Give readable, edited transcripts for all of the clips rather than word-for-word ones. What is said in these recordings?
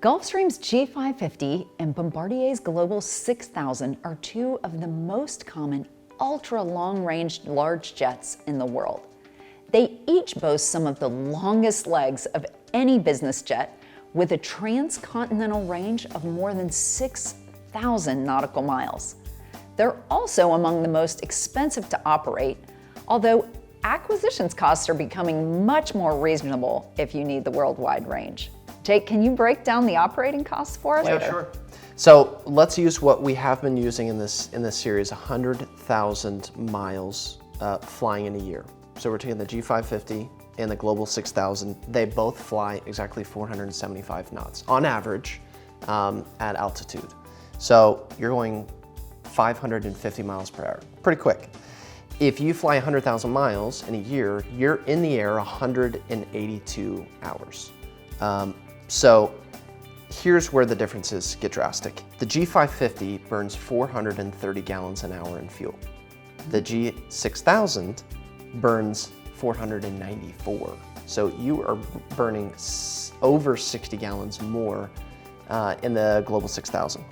Gulfstream's G550 and Bombardier's Global 6000 are two of the most common ultra-long-range large jets in the world. They each boast some of the longest legs of any business jet, with a transcontinental range of more than 6,000 nautical miles. They're also among the most expensive to operate, although acquisitions costs are becoming much more reasonable if you need the worldwide range. Jake, can you break down the operating costs for us? Yeah, sure. So let's use what we have been using in this series, 100,000 miles flying in a year. So we're taking the G550 and the Global 6000. They both fly exactly 475 knots on average at altitude. So you're going 550 miles per hour, pretty quick. If you fly 100,000 miles in a year, you're in the air 182 hours. So here's where the differences get drastic. The G550 burns 430 gallons an hour in fuel. The G6000 burns 494. So you are burning over 60 gallons more in the Global 6000.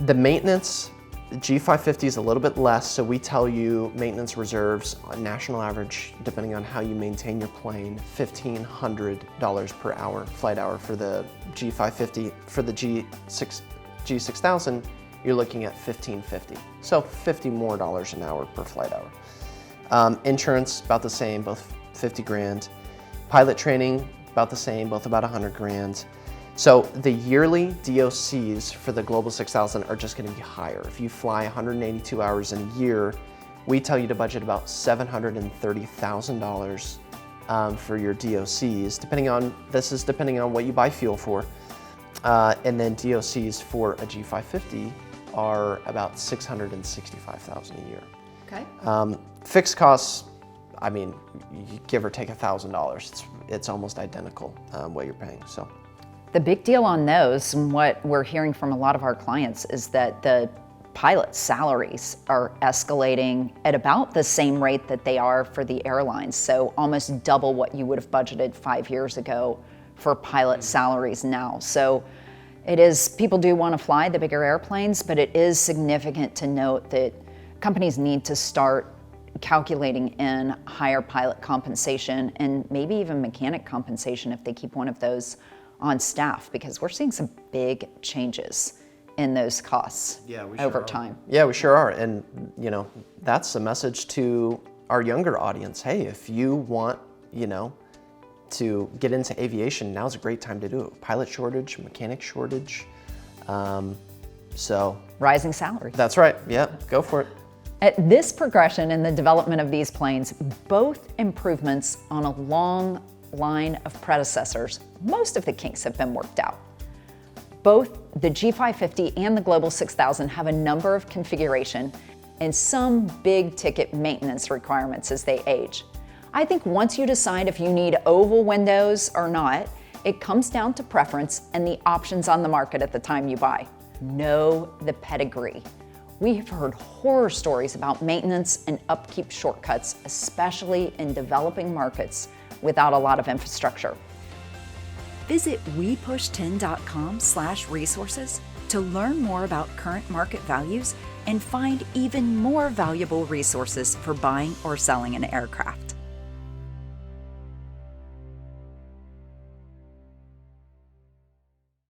The maintenance, G550 is a little bit less, so we tell you maintenance reserves on national average, depending on how you maintain your plane, $1,500 per hour, flight hour for the G550. For the G6000, you're looking at $1,550. So $50 more an hour per flight hour. Insurance, about the same, both 50 grand. Pilot training, about the same, both about 100 grand. So the yearly DOCs for the Global 6000 are just going to be higher. If you fly 182 hours in a year, we tell you to budget about $730,000 for your DOCs, depending on what you buy fuel for. And then DOCs for a G550 are about $665,000 a year. Okay. Fixed costs, I mean, you give or take $1,000. It's almost identical what you're paying. So. The big deal on those, and what we're hearing from a lot of our clients, is that the pilot salaries are escalating at about the same rate that they are for the airlines. So almost double what you would have budgeted 5 years ago for pilot salaries now. So it is, people do want to fly the bigger airplanes, but it is significant to note that companies need to start calculating in higher pilot compensation and maybe even mechanic compensation if they keep one of those on staff, because we're seeing some big changes in those costs over time. Yeah, we sure are. And you know, that's a message to our younger audience. Hey, if you want, to get into aviation, now's a great time to do it. Pilot shortage, mechanic shortage. So rising salaries. That's right. Yeah, go for it. At this progression in the development of these planes, both improvements on a long line of predecessors, most of the kinks have been worked out. Both the G550 and the Global 6000 have a number of configuration and some big ticket maintenance requirements as they age. I think once you decide if you need oval windows or not, it comes down to preference and the options on the market at the time you buy. Know the pedigree. We have heard horror stories about maintenance and upkeep shortcuts, especially in developing markets without a lot of infrastructure. Visit wepush10.com/resources to learn more about current market values and find even more valuable resources for buying or selling an aircraft.